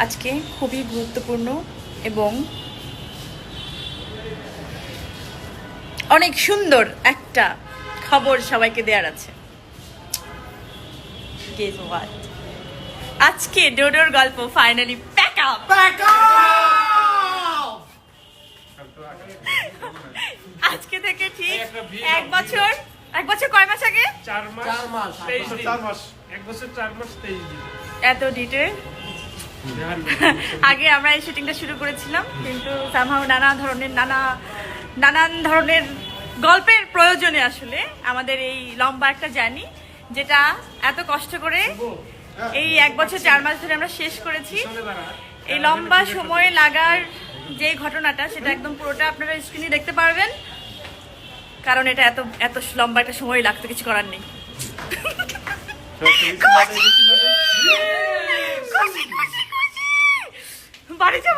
আজকে খুবই গুরুত্বপূর্ণ এবং অনেক সুন্দর একটা খবর সবাইকে দেওয়ার আছে। Guess what? আজকে ডোডোর গল্প ফাইনালি প্যাক আপ। আজকে থেকে ঠিক এক বছর কয় মাস আগে? 4 মাস 4 মাস 1 বছর 4 মাস 23 দিন। এত ডিটেল আগে আমরা এই শুটিংটা শুরু করেছিলাম, কিন্তু সামহাও নানান ধরনের গল্পের প্রয়োজনে আসলে আমাদের এই লম্বা একটা জার্নি, যেটা এত কষ্ট করে এই 1 বছর 4 মাস ধরে আমরা শেষ করেছি। এই লম্বা সময় লাগার যে ঘটনাটা, সেটা একদম পুরোটা আপনারা স্ক্রিনে দেখতে পারবেন, কারণ এটা এত লম্বা একটা সময় লাগতো, কিছু করার নেই। বাড়ি যাবো।